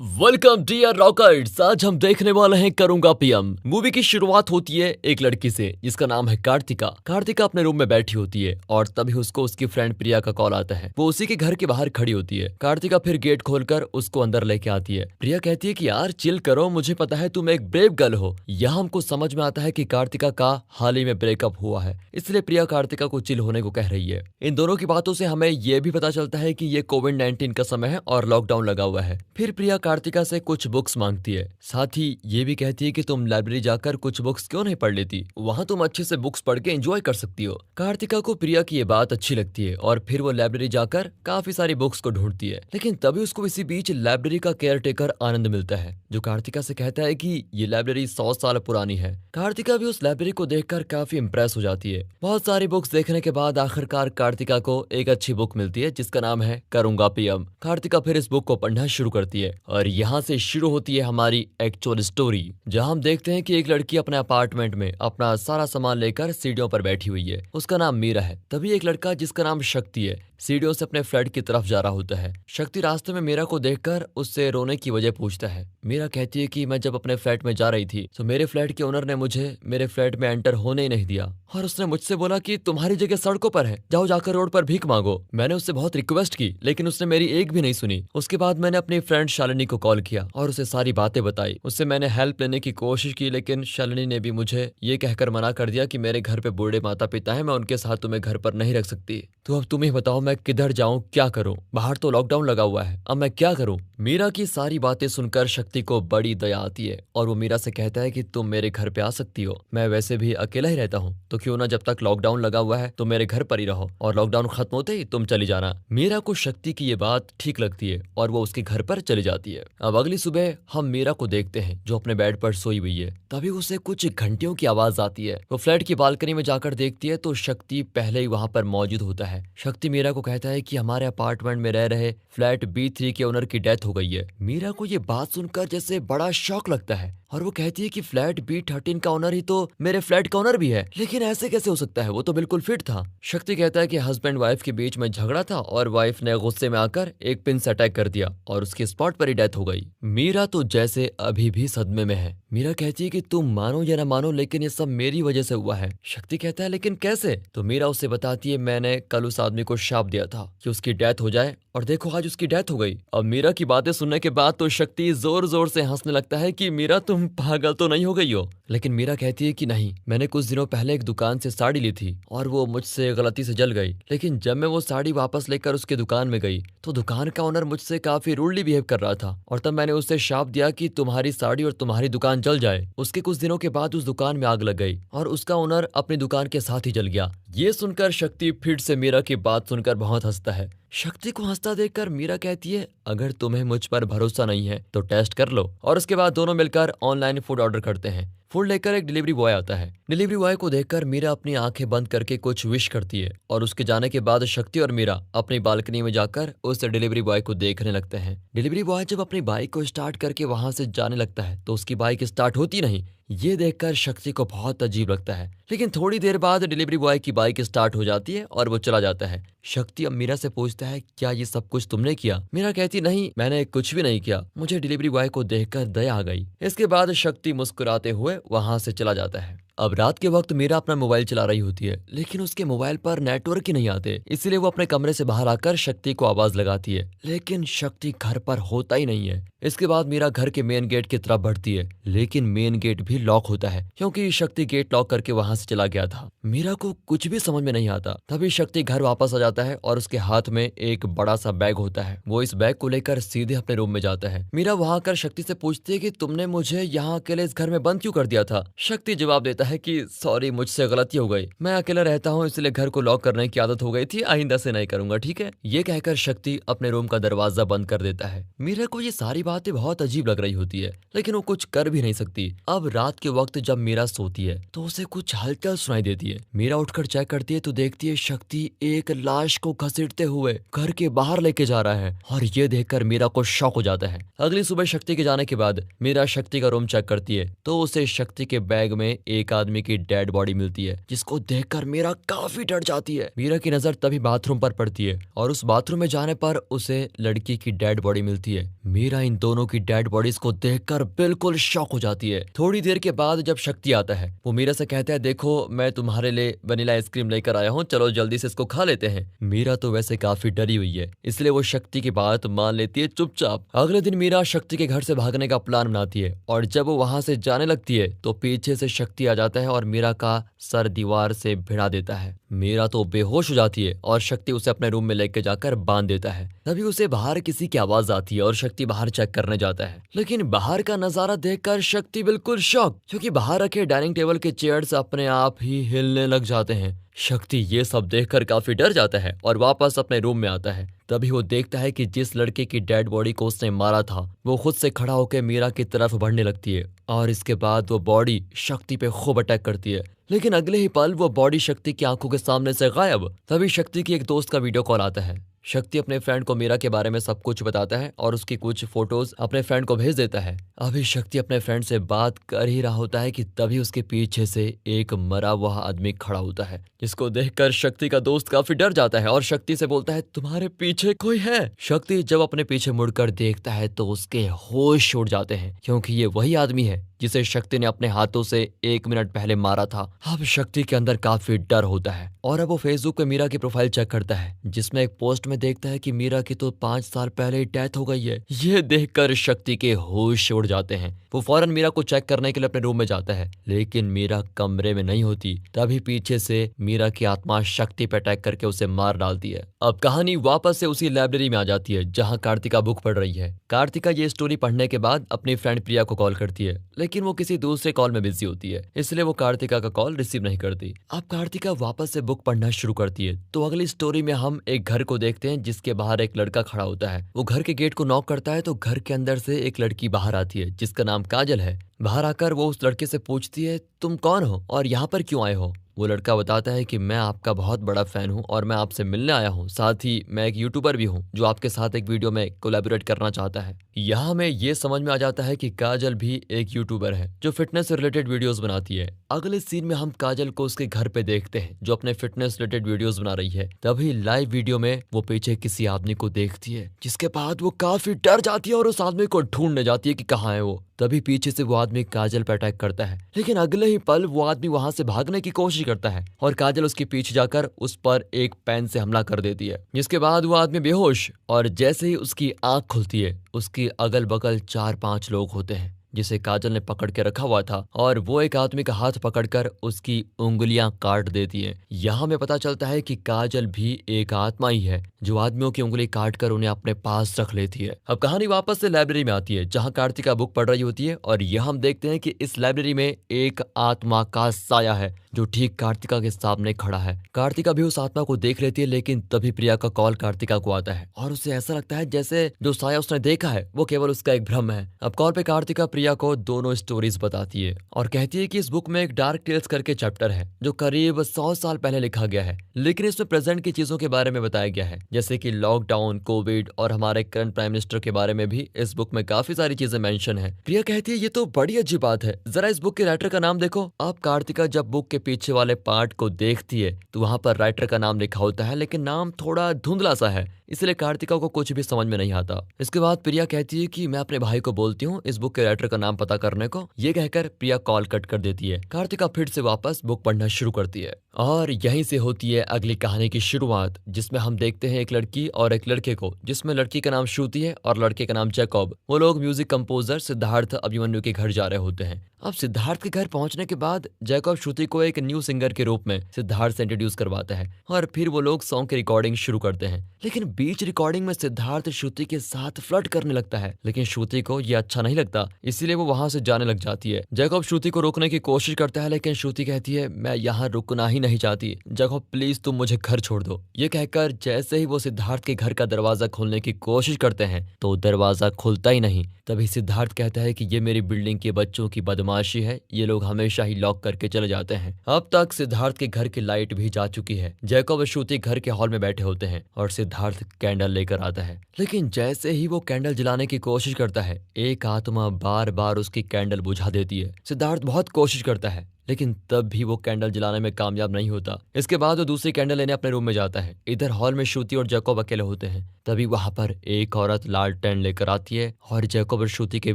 Welcome dear rockers. आज हम देखने वाले हैं करूंगा पीएम। मूवी की शुरुआत होती है एक लड़की से जिसका नाम है कार्तिका। कार्तिका अपने रूम में बैठी होती है और तभी उसको उसकी फ्रेंड प्रिया का कॉल आता है। वो उसी के घर के बाहर खड़ी होती है। कार्तिका फिर गेट खोलकर उसको अंदर लेके आती है। प्रिया कहती है कि यार चिल करो, मुझे पता है तुम एक ब्रेव गर्ल हो। यहाँ हमको समझ में आता है कि कार्तिका का हाल ही में ब्रेकअप हुआ है, इसलिए प्रिया कार्तिका को चिल होने को कह रही है। इन दोनों की बातों से हमें यह भी पता चलता है कि ये कोविड-19 का समय है और लॉकडाउन लगा हुआ है। फिर प्रिया कार्तिका से कुछ बुक्स मांगती है, साथ ही ये भी कहती है कि तुम लाइब्रेरी जाकर कुछ बुक्स क्यों नहीं पढ़ लेती, वहाँ तुम अच्छे से बुक्स पढ़ के एंजॉय कर सकती हो। कार्तिका को प्रिया की ये बात अच्छी लगती है और फिर वो लाइब्रेरी जाकर काफी सारी बुक्स को ढूंढती है। लेकिन तभी उसको इसी बीच लाइब्रेरी का केयरटेकर आनंद मिलता है, जो कार्तिका से कहता है कि ये लाइब्रेरी 100 साल पुरानी है। कार्तिका भी उस लाइब्रेरी को देखकर काफी इंप्रेस हो जाती है। बहुत सारी बुक्स देखने के बाद आखिरकार कार्तिका को एक अच्छी बुक मिलती है जिसका नाम है करूंगा पीएम। कार्तिका फिर इस बुक को पढ़ना शुरू करती है और यहाँ से शुरू होती है हमारी एक्चुअल स्टोरी, जहां हम देखते हैं कि एक लड़की अपने अपार्टमेंट में अपना सारा सामान लेकर सीढ़ियों पर बैठी हुई है। उसका नाम मीरा है। तभी एक लड़का जिसका नाम शक्ति है सीढ़ियों से अपने फ्लैट की तरफ जा रहा होता है। शक्ति रास्ते में मीरा को देखकर उससे रोने की वजह पूछता है। मीरा कहती है कि मैं जब अपने फ्लैट में जा रही थी तो मेरे फ्लैट के ओनर ने मुझे मेरे फ्लैट में एंटर होने ही नहीं दिया और उसने मुझसे बोला कि तुम्हारी जगह सड़कों पर है, जाओ जाकर रोड पर भीख मांगो। मैंने उससे बहुत रिक्वेस्ट की लेकिन उसने मेरी एक भी नहीं सुनी। उसके बाद मैंने अपनी फ्रेंड शालिनी को कॉल किया और उसे सारी बातें बताई। उससे मैंने हेल्प लेने की कोशिश की लेकिन शालिनी ने भी मुझे ये कहकर मना कर दिया कि मेरे घर पे बूढ़े माता पिता हैं, मैं उनके साथ तुम्हें घर पर नहीं रख सकती। तो अब तुम ही बताओ मैं किधर जाऊं, क्या करूं? बाहर तो लॉकडाउन लगा हुआ है, अब मैं क्या करूं? मीरा की सारी बातें सुनकर शक्ति को बड़ी दया आती है और वो मीरा से कहता है कि तुम मेरे घर पे आ सकती हो, मैं वैसे भी अकेला ही रहता हूँ, तो क्यों ना जब तक लॉकडाउन लगा हुआ है तो मेरे घर पर ही रहो और लॉकडाउन खत्म होते ही तुम चली जाना। मीरा को शक्ति की ये बात ठीक लगती है और वो उसके घर पर चली जाती है। अब अगली सुबह हम मीरा को देखते हैं जो अपने बेड पर सोई हुई है। तभी उसे कुछ घंटियों की आवाज आती है। वो फ्लैट की बालकनी में जाकर देखती है तो शक्ति पहले ही वहां पर मौजूद होता है। शक्ति मीरा को कहता है कि हमारे अपार्टमेंट में रह रहे फ्लैट B3 के ओनर की डेथ हो गई है। मीरा को ये बात सुनकर जैसे बड़ा शौक लगता है और वो कहती है कि फ्लैट B13 का ओनर ही तो मेरे फ्लैट का ओनर भी है, लेकिन ऐसे कैसे हो सकता है, वो तो बिल्कुल फिट था। शक्ति कहता है कि हस्बैंड वाइफ के बीच में झगड़ा था और वाइफ ने गुस्से में आकर एक पिन से अटैक कर दिया और उसकी स्पॉट पर ही डेथ हो गई। मीरा तो जैसे अभी भी सदमे में है। मीरा कहती है कि तुम मानो या ना मानो लेकिन ये सब मेरी वजह से हुआ है। शक्ति कहता है लेकिन कैसे? तो मीरा उससे बताती है मैंने कल उस आदमी को शाप दिया था कि उसकी डेथ हो जाए और देखो आज उसकी डेथ हो गई। अब मीरा की बातें सुनने के बाद तो शक्ति जोर जोर से हंसने लगता है कि मीरा तुम पागल तो नहीं हो गई हो। लेकिन मीरा कहती है कि नहीं, मैंने कुछ दिनों पहले एक दुकान से साड़ी ली थी और वो मुझसे गलती से जल गई, लेकिन जब मैं वो साड़ी वापस लेकर उसके दुकान में गई तो दुकान का ओनर मुझसे काफी रूडली बिहेव कर रहा था और तब मैंने उससे शाप दिया कि तुम्हारी साड़ी और तुम्हारी दुकान जल जाए। उसके कुछ दिनों के बाद उस दुकान में आग लग गई और उसका ओनर अपनी दुकान के साथ ही जल गया। ये सुनकर शक्ति फिर से मीरा की बात सुनकर बहुत हंसता है। शक्ति को हंसता देखकर मीरा कहती है अगर तुम्हें मुझ पर भरोसा नहीं है तो टेस्ट कर लो। और उसके बाद दोनों मिलकर ऑनलाइन फूड ऑर्डर करते हैं। फूड लेकर एक डिलीवरी बॉय आता है। डिलीवरी बॉय को देखकर मीरा अपनी आंखें बंद करके कुछ विश करती है और उसके जाने के बाद शक्ति और मीरा अपनी बालकनी में जाकर उस डिलीवरी बॉय को देखने लगते हैं। डिलीवरी बॉय जब अपनी बाइक को स्टार्ट करके वहां से जाने लगता है तो उसकी बाइक स्टार्ट होती नहीं। ये देखकर शक्ति को बहुत अजीब लगता है, लेकिन थोड़ी देर बाद डिलीवरी बॉय की बाइक स्टार्ट हो जाती है और वो चला जाता है। शक्ति अब मीरा से पूछता है क्या ये सब कुछ तुमने किया? मीरा कहती नहीं, मैंने कुछ भी नहीं किया, मुझे डिलीवरी बॉय को देखकर दया आ गई। इसके बाद शक्ति मुस्कुराते हुए वहां से चला जाता है। अब रात के वक्त मीरा अपना मोबाइल चला रही होती है लेकिन उसके मोबाइल पर नेटवर्क ही नहीं आते, इसलिए वो अपने कमरे से बाहर आकर शक्ति को आवाज लगाती है, लेकिन शक्ति घर पर होता ही नहीं है। इसके बाद मीरा घर के मेन गेट की तरफ बढ़ती है लेकिन मेन गेट भी लॉक होता है क्योंकि शक्ति गेट लॉक करके वहां से चला गया था। मीरा को कुछ भी समझ में नहीं आता। तभी शक्ति घर वापस आ जाता है और उसके हाथ में एक बड़ा सा बैग होता है। वो इस बैग को लेकर सीधे अपने रूम में जाता है। मीरा वहां आकर शक्ति से पूछती है कि तुमने मुझे यहाँ अकेले इस घर में बंद क्यों कर दिया था? शक्ति जवाब देता है कि सॉरी, मुझसे गलती हो गई, मैं अकेला रहता हूँ इसलिए घर को लॉक करने की आदत हो गई थी, आइंदा से नहीं करूंगा, ठीक है? ये कहकर शक्ति अपने रूम का दरवाजा बंद कर देता है। मीरा को ये सारी बातें बहुत अजीब लग रही होती है लेकिन वो कुछ कर भी नहीं सकती। अब रात के वक्त जब मीरा सोती है तो उसे कुछ हलचल सुनाई देती है। मीरा उठकर चेक करती है तो देखती है शक्ति एक लाश को घसीटते हुए घर के बाहर लेके जा रहा है और ये देखकर मीरा को शॉक हो जाता है। अगली सुबह शक्ति के जाने के बाद मीरा शक्ति का रूम चेक करती है तो उसे शक्ति के बैग में एक आदमी की डेड बॉडी मिलती है जिसको देखकर मीरा काफी डर जाती है। मीरा की नजर तभी बाथरूम पर पड़ती है और उस बाथरूम में जाने पर उसे लड़की की डेड बॉडी मिलती है। मीरा इन दोनों की डेड बॉडीज को देखकर बिल्कुल शॉक हो जाती है। थोड़ी देर के बाद जब शक्ति आता है वो मीरा से कहता है, देखो मैं तुम्हारे लिए वनीला आइसक्रीम लेकर आया हूँ, चलो जल्दी से इसको खा लेते हैं। मीरा तो वैसे काफी डरी हुई है, इसलिए वो शक्ति की बात मान लेती है चुपचाप। अगले दिन मीरा शक्ति के घर से भागने का प्लान बनाती है और जब वो वहां से जाने लगती है तो पीछे से शक्ति आ जाता है और मीरा का सर दीवार से भिड़ा देता है। मीरा तो बेहोश हो जाती है और शक्ति उसे अपने रूम में लेकर जाकर बांध देता है। तभी उसे बाहर किसी की आवाज आती है और शक्ति बाहर चेक करने जाता है, लेकिन बाहर का नजारा देखकर शक्ति बिल्कुल शॉक, क्योंकि बाहर रखे डाइनिंग टेबल के चेयर्स अपने आप ही हिलने लग जाते हैं। शक्ति ये सब देखकर काफी डर जाता है और वापस अपने रूम में आता है। तभी वो देखता है कि जिस लड़के की डेड बॉडी को उसने मारा था वो खुद से खड़ा होकर मीरा की तरफ बढ़ने लगती है और इसके बाद वो बॉडी शक्ति पे खूब अटैक करती है, लेकिन अगले ही पल वो बॉडी शक्ति की आंखों के सामने से गायब। तभी शक्ति की एक दोस्त का वीडियो कॉल आता है। शक्ति अपने फ्रेंड को मीरा के बारे में सब कुछ बताता है और उसकी कुछ फोटोज अपने फ्रेंड को भेज देता है। अभी शक्ति अपने फ्रेंड से बात कर ही रहा होता है कि तभी उसके पीछे से एक मरा हुआ आदमी खड़ा होता है, जिसको देखकर शक्ति का दोस्त काफी डर जाता है और शक्ति से बोलता है, तुम्हारे पीछे कोई है। शक्ति जब अपने पीछे मुड़कर देखता है तो उसके होश उड़ जाते हैं, क्योंकि ये वही आदमी है जिसे शक्ति ने अपने हाथों से 1 मिनट पहले मारा था। अब शक्ति के अंदर काफी डर होता है और अब वो फेसबुक पे मीरा की प्रोफाइल चेक करता है, जिसमें एक पोस्ट में देखता है कि मीरा की तो 5 साल पहले ही डेथ हो गई है। ये देखकर शक्ति के होश उड़ जाते हैं। वो फौरन मीरा को चेक करने के लिए अपने रूम में जाता है, लेकिन मीरा कमरे में नहीं होती। तभी पीछे से मीरा की आत्मा शक्ति पे अटैक करके उसे मार डालती है। अब कहानी वापस से उसी लाइब्रेरी में आ जाती है जहाँ कार्तिका बुक पढ़ रही है। कार्तिका ये स्टोरी पढ़ने के बाद अपनी फ्रेंड प्रिया को कॉल करती है, लेकिन वो किसी दूसरे कॉल में बिजी होती है, इसलिए वो कार्तिका का कॉल रिसीव नहीं करती। अब कार्तिका वापस से बुक पढ़ना शुरू करती है तो अगली स्टोरी में हम एक घर को देखते हैं जिसके बाहर एक लड़का खड़ा होता है। वो घर के गेट को नॉक करता है तो घर के अंदर से एक लड़की बाहर आती है जिसका नाम काजल है। बाहर आकर वो उस लड़के से पूछती है, तुम कौन हो और यहाँ पर क्यों आए हो। वो लड़का बताता है कि मैं आपका बहुत बड़ा फैन हूँ और मैं आपसे मिलने आया हूँ, साथ ही मैं एक यूट्यूबर भी हूँ जो आपके साथ एक वीडियो में कोलैबोरेट करना चाहता है। यहाँ हमें ये समझ में आ जाता है कि काजल भी एक यूट्यूबर है जो फिटनेस से रिलेटेड वीडियोस बनाती है। अगले सीन में हम काजल को उसके घर पे देखते हैं जो अपने फिटनेस रिलेटेड वीडियोस बना रही है। तभी लाइव वीडियो में वो पीछे किसी आदमी को देखती है, जिसके बाद वो काफी डर जाती है और उस आदमी को ढूंढने जाती है कि कहाँ है वो। तभी पीछे से वो आदमी काजल पर अटैक करता है, लेकिन अगले ही पल वो आदमी वहां से भागने की कोशिश करता है और काजल उसके पीछे जाकर उस पर एक पेन से हमला कर देती है, जिसके बाद वो आदमी बेहोश और जैसे ही उसकी आंख खुलती है उसकी अगल बगल 4-5 लोग होते हैं जिसे काजल ने पकड़ के रखा हुआ था और वो एक आदमी का हाथ पकड़कर उसकी उंगलियां काट देती है। यहाँ हमें पता चलता है कि काजल भी एक आत्मा ही है जो आदमियों की उंगली काटकर उन्हें अपने पास रख लेती है। अब कहानी वापस से लाइब्रेरी में आती है जहाँ कार्तिका बुक पढ़ रही होती है और यह हम देखते हैं कि इस लाइब्रेरी में एक आत्मा का साया है जो ठीक कार्तिका के सामने खड़ा है। कार्तिका भी उस आत्मा को देख लेती है, लेकिन तभी प्रिया का कॉल कार्तिका को आता है और उसे ऐसा लगता है जैसे जो साया उसने देखा है वो केवल उसका एक भ्रम है। अब कॉल पे कार्तिका प्रिया को दोनों स्टोरीज बताती है और कहती है कि इस बुक में एक डार्क टेल्स करके चैप्टर है जो करीब 100 साल पहले लिखा गया है, लेकिन इसमें प्रेजेंट की चीजों के बारे में बताया गया है, जैसे कि लॉकडाउन, कोविड और हमारे करंट प्राइम मिनिस्टर के बारे में भी इस बुक में काफी सारी चीजें मेंशन है। प्रिया कहती है ये तो बड़ी अजीब बात है, जरा इस बुक के राइटर का नाम देखो। अब कार्तिका जब बुक के पीछे वाले पार्ट को देखती है तो वहां पर राइटर का नाम लिखा होता है, लेकिन नाम थोड़ा धुंधला सा है, इसलिए कार्तिका को कुछ भी समझ में नहीं आता। इसके बाद प्रिया कहती है कि मैं अपने भाई को बोलती हूँ इस बुक के राइटर का नाम पता करने को। ये कहकर प्रिया कॉल कट कर देती है। कार्तिका फिर से वापस बुक पढ़ना शुरू करती है और यहीं से होती है अगली कहानी की शुरुआत, जिसमें हम देखते हैं एक लड़की और एक लड़के को, जिसमें लड़की का नाम श्रुति है और लड़के का नाम जैकब। वो लोग म्यूजिक कंपोजर सिद्धार्थ अभिमन्यु के घर जा रहे होते हैं। अब सिद्धार्थ के घर पहुंचने के बाद जैकब श्रुति को एक न्यू सिंगर के रूप में सिद्धार्थ से इंट्रोड्यूस करवाता है और फिर वो लोग सॉन्ग की रिकॉर्डिंग शुरू करते हैं। लेकिन बीच रिकॉर्डिंग में सिद्धार्थ श्रुति के साथ फ्लर्ट करने लगता है, लेकिन श्रुति को ये अच्छा नहीं लगता, इसीलिए वो वहां से जाने लग जाती है। जैकब श्रुति को रोकने की कोशिश करता है, लेकिन श्रुति कहती है मैं यहाँ रुकना ही नहीं चाहती, जैकब प्लीज तुम मुझे घर छोड़ दो। ये कहकर जैसे ही वो सिद्धार्थ के घर का दरवाजा खोलने की कोशिश करते हैं तो दरवाजा खुलता ही नहीं। तभी सिद्धार्थ कहता है कि ये मेरी बिल्डिंग के बच्चों की बदमाशी है, ये लोग हमेशा ही लॉक करके चले जाते हैं। अब तक सिद्धार्थ के घर की लाइट भी जा चुकी है। जैकब और श्रुति घर के हॉल में बैठे होते हैं और सिद्धार्थ कैंडल लेकर आता है, लेकिन जैसे ही वो कैंडल जलाने की कोशिश करता है एक आत्मा बार बार उसकी कैंडल बुझा देती है। सिद्धार्थ बहुत कोशिश करता है लेकिन तब भी वो कैंडल जलाने में कामयाब नहीं होता। इसके बाद वो दूसरी कैंडल लेने अपने रूम में जाता है। इधर हॉल में श्रुति और जैकब अकेले होते हैं। तभी वहां पर एक औरत लालटेन लेकर आती है और जैकब और श्रुति के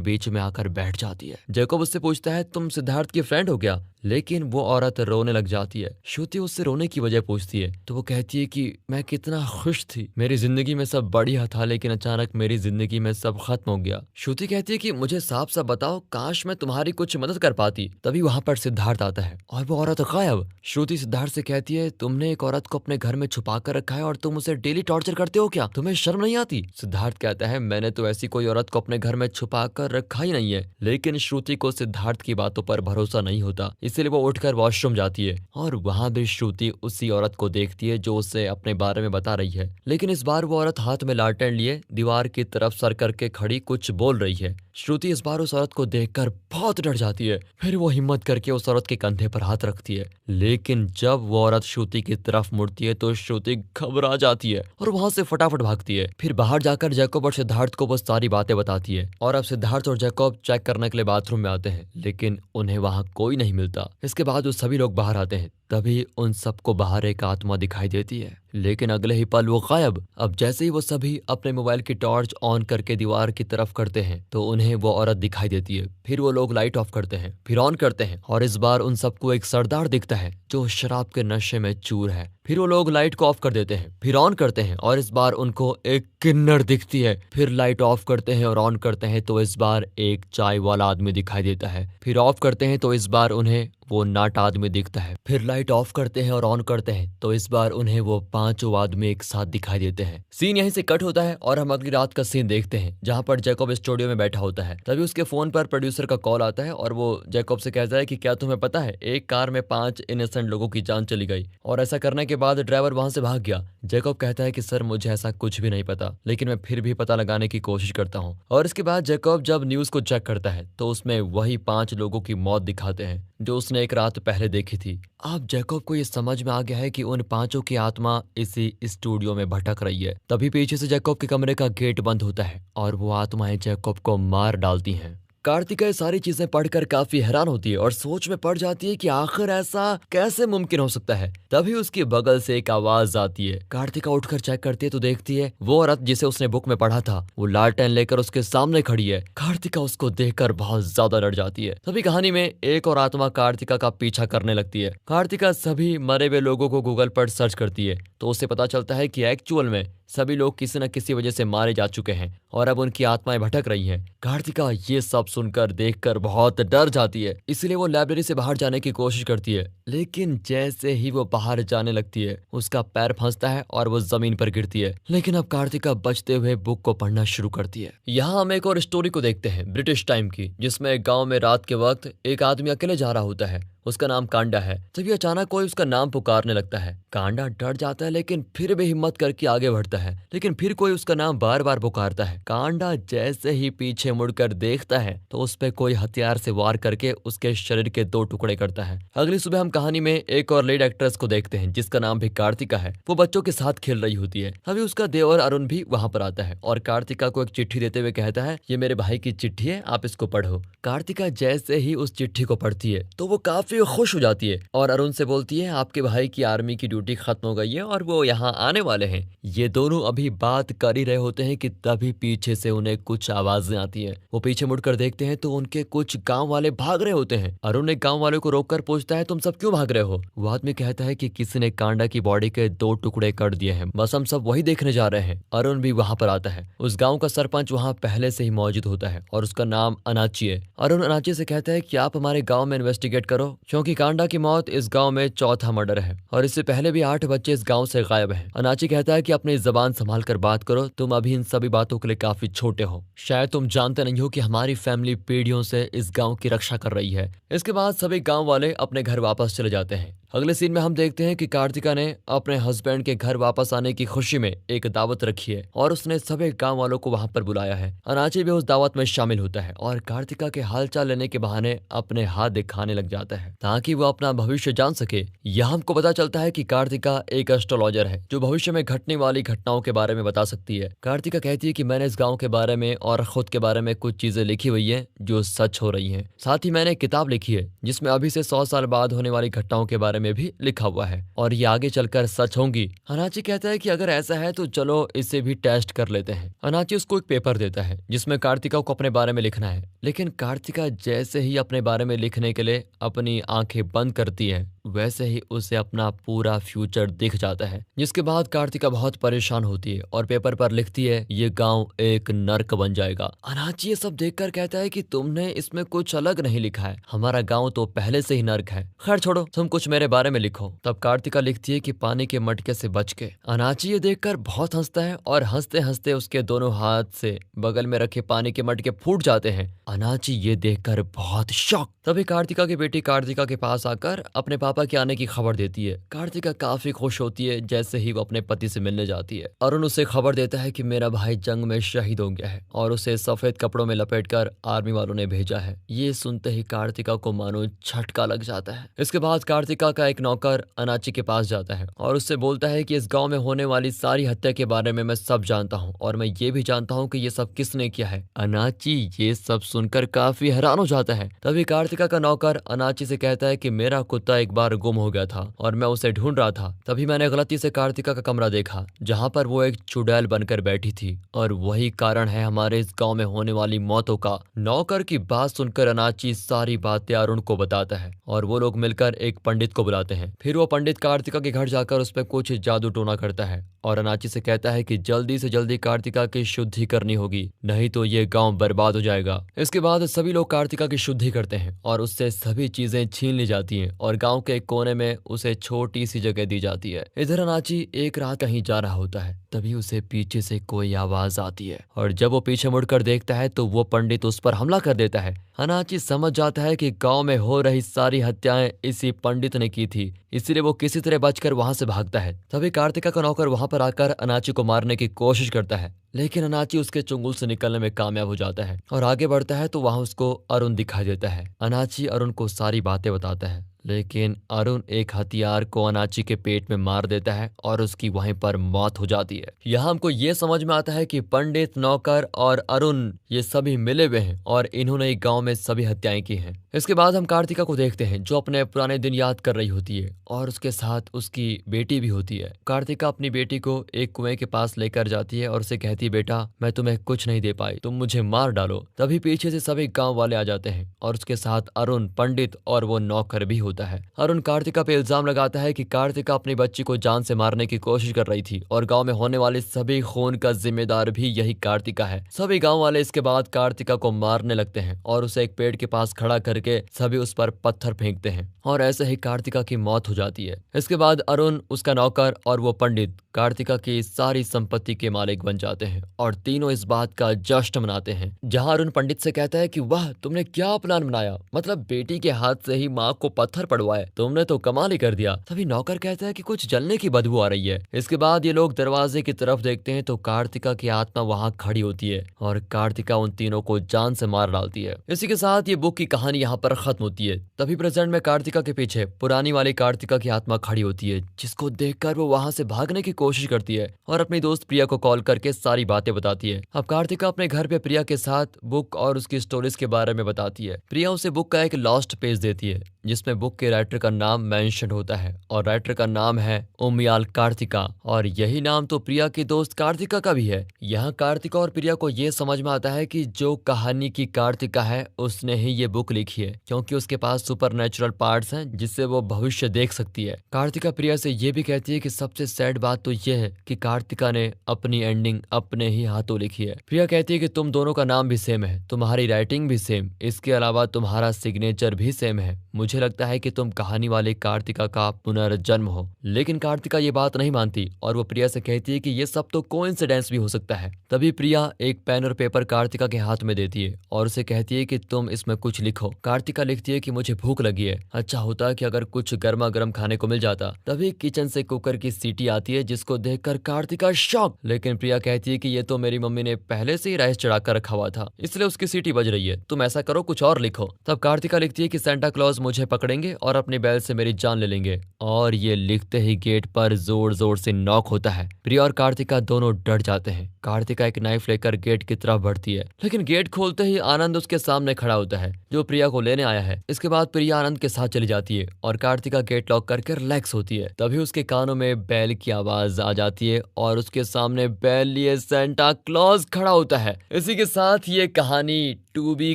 बीच में आकर बैठ जाती है। जैकब उससे पूछता है, तुम सिद्धार्थ की फ्रेंड हो क्या? लेकिन वो औरत रोने लग जाती है। श्रुति उससे रोने की वजह पूछती है तो वो कहती है कि मैं कितना खुश थी, मेरी जिंदगी में सब बढ़िया था, लेकिन अचानक मेरी जिंदगी में सब खत्म हो गया। श्रुति कहती है कि मुझे साफ साफ बताओ, काश मैं तुम्हारी कुछ मदद कर पाती। तभी वहां पर सिद्धार्थ आता है और वो औरत गायब। श्रुति सिद्धार्थ से कहती है, तुमने एक औरत को अपने घर में छुपा कर रखा है और तुम उसे डेली टॉर्चर करते हो क्या? तुम्हें शर्म नहीं आती? सिद्धार्थ कहता है, मैंने तो ऐसी कोई औरत को अपने घर में छुपा कर रखा ही नहीं है। लेकिन श्रुति को सिद्धार्थ की बातों पर भरोसा नहीं होता, इसलिए वो उठकर वॉशरूम जाती है और वहां भी श्रुति उसी औरत को देखती है जो उसे अपने बारे में बता रही है। लेकिन इस बार वो औरत हाथ में लालटेन लिए दीवार की तरफ सर करके खड़ी कुछ बोल रही है। श्रुति इस बार उस औरत को देखकर बहुत डर जाती है। फिर वो हिम्मत करके उस औरत के कंधे पर हाथ रखती है। लेकिन जब वो औरत श्रुति की तरफ मुड़ती है तो श्रुति घबरा जाती है और वहां से फटाफट भागती है। फिर बाहर जाकर जैकब और सिद्धार्थ को वो सारी बातें बताती है और अब सिद्धार्थ और जैकब चेक करने के लिए बाथरूम में आते हैं, लेकिन उन्हें वहां कोई नहीं मिलता। इसके बाद वो सभी लोग बाहर आते हैं। तभी उन सबको बाहर एक आत्मा दिखाई देती है, लेकिन अगले ही पल वो गायब। अब जैसे ही वो सभी अपने मोबाइल की टॉर्च ऑन करके दीवार की तरफ करते हैं तो उन्हें वो औरत दिखाई देती है। फिर वो लोग लाइट ऑफ करते हैं, फिर ऑन करते हैं और इस बार उन सबको एक सरदार दिखता है जो शराब के नशे में चूर है। फिर वो लोग लाइट को ऑफ कर देते हैं, फिर ऑन करते हैं और इस बार उनको एक किन्नर दिखती है। फिर लाइट ऑफ करते हैं और ऑन करते हैं तो इस बार एक चाय वाला आदमी दिखाई देता है। फिर ऑफ करते हैं तो इस बार उन्हें वो नाटा आदमी दिखता है। फिर लाइट ऑफ करते हैं और ऑन करते हैं तो इस बार उन्हें वो पांचों आदमी एक साथ दिखाई देते हैं। सीन यहीं से कट होता है और हम अगली रात का सीन देखते हैं जहां पर जैकब स्टूडियो में बैठा होता है। तभी उसके फोन पर प्रोड्यूसर का कॉल आता है और वो जैकब से कहता है कि क्या तुम्हें पता है, एक कार में 5 इनोसेंट लोगों की जान चली गई और ऐसा करने के बाद ड्राइवर वहां से भाग गया। जैकब कहता है कि सर मुझे ऐसा कुछ भी नहीं पता, लेकिन मैं फिर भी पता लगाने की कोशिश करता हूँ। और इसके बाद जैकब जब न्यूज को चेक करता है तो उसमें वही 5 लोगों की मौत दिखाते हैं जो उसने एक रात पहले देखी थी। अब जैकब को ये समझ में आ गया है कि उन 5 की आत्मा इसी स्टूडियो में भटक रही है। तभी पीछे से जैकब के कमरे का गेट बंद होता है और वो आत्माएं जैकब को मार डालती हैं। कार्तिका ये सारी चीजें पढ़कर काफी हैरान होती है और सोच में पड़ जाती है कि आखिर ऐसा कैसे मुमकिन हो सकता है। तभी उसके बगल से एक आवाज आती है। कार्तिका उठकर चेक करती है तो देखती है वो औरत जिसे उसने बुक में पढ़ा था वो लालटेन लेकर उसके सामने खड़ी है। कार्तिका उसको देखकर बहुत ज्यादा डर जाती है। तभी कहानी में एक और आत्मा कार्तिका का पीछा करने लगती है। कार्तिका सभी मरे हुए लोगों को गूगल पर सर्च करती है तो उसे पता चलता है कि एक्चुअल में सभी लोग किसी न किसी वजह से मारे जा चुके हैं और अब उनकी आत्माएं भटक रही हैं। कार्तिका ये सब सुनकर देखकर बहुत डर जाती है, इसलिए वो लाइब्रेरी से बाहर जाने की कोशिश करती है। लेकिन जैसे ही वो बाहर जाने लगती है उसका पैर फंसता है और वो जमीन पर गिरती है। लेकिन अब कार्तिका बचते हुए बुक को पढ़ना शुरू करती है। यहाँ हम एक और स्टोरी को देखते हैं ब्रिटिश टाइम की, जिसमें एक गाँव में रात के वक्त एक आदमी अकेले जा रहा होता है। उसका नाम कांडा है। तभी अचानक कोई उसका नाम पुकारने लगता है। कांडा डर जाता है लेकिन फिर भी हिम्मत करके आगे बढ़ता है। लेकिन फिर कोई उसका नाम बार बार पुकारता है। कांडा जैसे ही पीछे मुड़कर देखता है तो उस पे कोई हथियार से वार करके उसके शरीर के 2 टुकड़े करता है। अगली सुबह हम कहानी में एक और लीड एक्ट्रेस को देखते हैं जिसका नाम भी कार्तिका है। वो बच्चों के साथ खेल रही होती है। अभी उसका देवर अरुण भी वहां पर आता है और कार्तिका को एक चिट्ठी देते हुए कहता है, ये मेरे भाई की चिट्ठी है, आप इसको पढ़ो। कार्तिका जैसे ही उस चिट्ठी को पढ़ती है तो वो काफी खुश हो जाती है और अरुण से बोलती है, आपके भाई की आर्मी की ड्यूटी खत्म हो गई है और वो यहाँ आने वाले हैं। ये दोनों अभी बात कर ही रहे होते हैं कि तभी पीछे से उन्हें कुछ आवाजें आती हैं। वो पीछे मुड़कर देखते हैं तो उनके कुछ गांव वाले भाग रहे होते हैं। अरुण ने गांव वालों को रोककर पूछता है, तुम सब क्यों भाग रहे हो? वो आदमी कहता है कि किसी ने कांडा की बॉडी के 2 टुकड़े कर दिए हैं, बस हम सब वही देखने जा रहे हैं। अरुण भी वहां पर आता है। उस गाँव का सरपंच वहाँ पहले से ही मौजूद होता है और उसका नाम अनाची है। अरुण अनाची से कहता है कि आप हमारे गाँव में इन्वेस्टिगेट करो, क्योंकि कांडा की मौत इस गांव में चौथा मर्डर है और इससे पहले भी 8 बच्चे इस गांव से गायब हैं। अनाची कहता है कि अपनी जबान संभाल कर बात करो, तुम अभी इन सभी बातों के लिए काफी छोटे हो। शायद तुम जानते नहीं हो कि हमारी फैमिली पीढ़ियों से इस गांव की रक्षा कर रही है। इसके बाद सभी गांव वाले अपने घर वापस चले जाते हैं। अगले सीन में हम देखते हैं कि कार्तिका ने अपने हस्बैंड के घर वापस आने की खुशी में एक दावत रखी है और उसने सभी गांव वालों को वहां पर बुलाया है। अनाची भी उस दावत में शामिल होता है और कार्तिका के हालचाल लेने के बहाने अपने हाथ दिखाने लग जाता है ताकि वो अपना भविष्य जान सके। यह हमको पता चलता है कि कार्तिका एक एस्ट्रोलॉजर है जो भविष्य में घटने वाली घटनाओं के बारे में बता सकती है। कार्तिका कहती है कि मैंने इस गाँव के बारे में और खुद के बारे में कुछ चीजें लिखी हुई है जो सच हो रही है। साथ ही मैंने एक किताब लिखी है जिसमें अभी से 100 साल बाद होने वाली घटनाओं के बारे में भी लिखा हुआ है और ये आगे चलकर सच होंगी। अनाची कहता है कि अगर ऐसा है तो चलो इसे भी टेस्ट कर लेते हैं। अनाची उसको एक पेपर देता है जिसमें कार्तिका को अपने बारे में लिखना है, लेकिन कार्तिका जैसे ही अपने बारे में लिखने के लिए अपनी आंखें बंद करती है वैसे ही उसे अपना पूरा फ्यूचर दिख जाता है, जिसके बाद कार्तिका बहुत परेशान होती है और पेपर पर लिखती है ये गांव एक नर्क बन जाएगा। अनाची ये सब देखकर कहता है कि तुमने इसमें कुछ अलग नहीं लिखा है, हमारा गांव तो पहले से ही नर्क है। खैर छोड़ो, तुम कुछ मेरे बारे में लिखो। तब कार्तिका लिखती है कि पानी के मटके से बच के। अनाची ये देखकर बहुत हंसता है और हंसते हंसते उसके दोनों हाथ से बगल में रखे पानी के मटके फूट जाते हैं। अनाची ये देखकर बहुत शॉक। तभी कार्तिका की बेटी कार्तिका के पास आकर अपने पापा के आने की खबर देती है। कार्तिका काफी खुश होती है जैसे ही वो अपने पति से मिलने जाती है। अरुण उसे खबर देता है कि मेरा भाई जंग में शहीद हो गया है और उसे सफेद कपड़ों में लपेटकर आर्मी वालों ने भेजा है। ये सुनते ही कार्तिका को मानो झटका लग जाता है। इसके बाद कार्तिका का एक नौकर अनाची के पास जाता है और उससे बोलता है कि इस गाँव में होने वाली सारी हत्या के बारे में मैं सब जानता हूँ और मैं ये भी जानता हूँ कि ये सब किसने किया है। अनाची ये सब सुनकर काफी हैरान हो जाता है। तभी कार्तिका का नौकर अनाची से कहता है कि मेरा कुत्ता एक बार गुम हो गया था और मैं उसे ढूंढ रहा था। तभी मैंने गलती से कार्तिका का कमरा देखा जहां पर वो एक चुड़ैल बनकर बैठी थी और वही कारण है हमारे इस गांव में होने वाली मौतों का। नौकर की बात सुनकर अनाची सारी बातें अरुण को बताता है और वो लोग मिलकर एक पंडित को बुलाते हैं। फिर वो पंडित कार्तिका के घर जाकर उस पर कुछ जादू टोना करता है और अनाची से कहता है कि जल्दी से जल्दी कार्तिका की शुद्धि करनी होगी, नहीं तो ये गांव बर्बाद हो जाएगा। इसके बाद सभी लोग कार्तिका की शुद्धि करते हैं और उससे सभी चीजें छीन ली जाती हैं और गांव के एक कोने में उसे छोटी सी जगह दी जाती है। इधर अनाची एक रात कहीं जा रहा होता है, तभी उसे पीछे से कोई आवाज आती है और जब वो पीछे मुड़कर देखता है तो वो पंडित उस पर हमला कर देता है। अनाची समझ जाता है कि गांव में हो रही सारी हत्याएं इसी पंडित ने की थी, इसलिए वो किसी तरह बचकर वहां से भागता है। तभी कार्तिका का नौकर वहां पर आकर अनाची को मारने की कोशिश करता है, लेकिन अनाची उसके चुंगल से निकलने में कामयाब हो जाता है और आगे बढ़ता है तो वहां उसको अरुण दिखाई देता है। अनाची अरुण को सारी बातें बताता है, लेकिन अरुण एक हथियार को अनाची के पेट में मार देता है और उसकी वहीं पर मौत हो जाती है। यहाँ हमको ये समझ में आता है कि पंडित, नौकर और अरुण ये सभी मिले हुए हैं और इन्होंने एक गांव में सभी हत्याएं की हैं। इसके बाद हम कार्तिका को देखते हैं जो अपने पुराने दिन याद कर रही होती है और उसके साथ उसकी बेटी भी होती है। कार्तिका अपनी बेटी को एक कुएं के पास लेकर जाती है और उसे कहती है बेटा मैं तुम्हें कुछ नहीं दे पाई, तुम मुझे मार डालो। तभी पीछे से सभी गाँव वाले आ जाते हैं और उसके साथ अरुण, पंडित और वो नौकर भी होता है। अरुण कार्तिका पे इल्जाम लगाता है कि कार्तिका अपनी बच्ची को जान से मारने की कोशिश कर रही थी और गांव में होने वाले सभी खून का जिम्मेदार भी यही कार्तिका है। सभी गांव वाले इसके बाद कार्तिका को मारने लगते हैं और उसे एक पेड़ के पास खड़ा करके सभी उस पर पत्थर फेंकते हैं और ऐसे ही कार्तिका की मौत हो जाती है। इसके बाद अरुण, उसका नौकर और वो पंडित कार्तिका की सारी संपत्ति के मालिक बन जाते हैं और तीनों इस बात का जश्न मनाते हैं। जहां अरुण पंडित से कहता है कि वाह तुमने क्या प्लान बनाया, मतलब बेटी के हाथ से ही माँ को पत्थर पड़वाए, तुमने तो कमाल ही कर दिया। तभी नौकर कहता है कि कुछ जलने की बदबू आ रही है। इसके बाद ये लोग दरवाजे की तरफ देखते हैं तो कार्तिका की आत्मा वहां खड़ी होती है और कार्तिका उन तीनों को जान से मार डालती है। इसी के साथ ये बुक की कहानी यहाँ पर खत्म होती है। तभी प्रेजेंट में कार्तिका के पीछे पुरानी वाली कार्तिका की आत्मा खड़ी होती है, जिसको देखकर वो वहां से भागने की कोशिश करती है और अपनी दोस्त प्रिया को कॉल करके सारी बातें बताती है। अब कार्तिका अपने घर पे प्रिया के साथ बुक और उसकी स्टोरीज के बारे में बताती है। प्रिया उसे बुक का एक लास्ट पेज देती है जिसमें बुक के राइटर का नाम मेंशन होता है और राइटर का नाम है उमियाल कार्तिका और यही नाम तो प्रिया की दोस्त कार्तिका का भी है। यहाँ कार्तिका और प्रिया को ये समझ में आता है कि जो कहानी की कार्तिका है उसने ही ये बुक लिखी है, क्योंकि उसके पास सुपरनेचुरल पार्ट्स हैं जिससे वो भविष्य देख सकती है। कार्तिका प्रिया से ये भी कहती है कि सबसे सैड बात तो ये है कि कार्तिका ने अपनी एंडिंग अपने ही हाथों लिखी है। प्रिया कहती है कि तुम दोनों का नाम भी सेम है, तुम्हारी राइटिंग भी सेम, इसके अलावा तुम्हारा सिग्नेचर भी सेम है। मुझे लगता है कि तुम कहानी वाली कार्तिका का पुनर्जन्म हो। लेकिन कार्तिका ये बात नहीं मानती और वो प्रिया से कहती है कि ये सब तो कोइंसिडेंस भी हो सकता है। तभी प्रिया एक पेन और पेपर कार्तिका के हाथ में देती है और उसे कहती है कि तुम इसमें कुछ लिखो। कार्तिका लिखती है कि मुझे भूख लगी है, अच्छा होता कि अगर कुछ गर्मा गर्म खाने को मिल जाता। तभी किचन से कुकर की सीटी आती है जिसको देखकर कार्तिका शॉक। लेकिन प्रिया कहती है कि ये तो मेरी मम्मी ने पहले से ही राइस चढ़ा कर रखा हुआ था, इसलिए उसकी सीटी बज रही है। तुम ऐसा करो, कुछ और लिखो। तब कार्तिका लिखती है कि सेंटा क्लॉज मुझे पकड़ेंगे और अपनी बैल से मेरी जान ले लेंगे। और ये लिखते ही गेट पर जोर जोर से नॉक होता है। प्रिया और कार्तिका दोनों डर जाते हैं। कार्तिका एक नाइफ लेकर गेट की तरफ बढ़ती है, लेकिन गेट खोलते ही आनंद उसके सामने खड़ा होता है जो प्रिया को लेने आया है। इसके बाद प्रिया आनंद के साथ चली जाती है और कार्तिका गेट लॉक करके रिलैक्स होती है। तभी उसके कानों में बैल की आवाज आ जाती है और उसके सामने बैल लिए सेंटा क्लॉज खड़ा होता है। इसी के साथ ये कहानी टू बी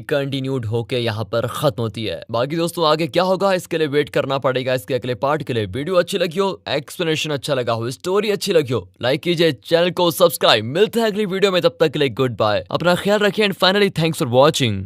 कंटिन्यूड होके यहाँ पर खत्म होती है। बाकी दोस्तों आगे क्या होगा इसके लिए वेट करना पड़ेगा इसके अगले पार्ट के लिए। वीडियो अच्छी लगी हो, एक्सप्लेनेशन अच्छा लगा हो, स्टोरी अच्छी लगी हो, लाइक कीजिए, चैनल को सब्सक्राइब। मिलते हैं अगली वीडियो में, तब तक के लिए गुड बाय, अपना ख्याल रखिए and finally thanks for watching.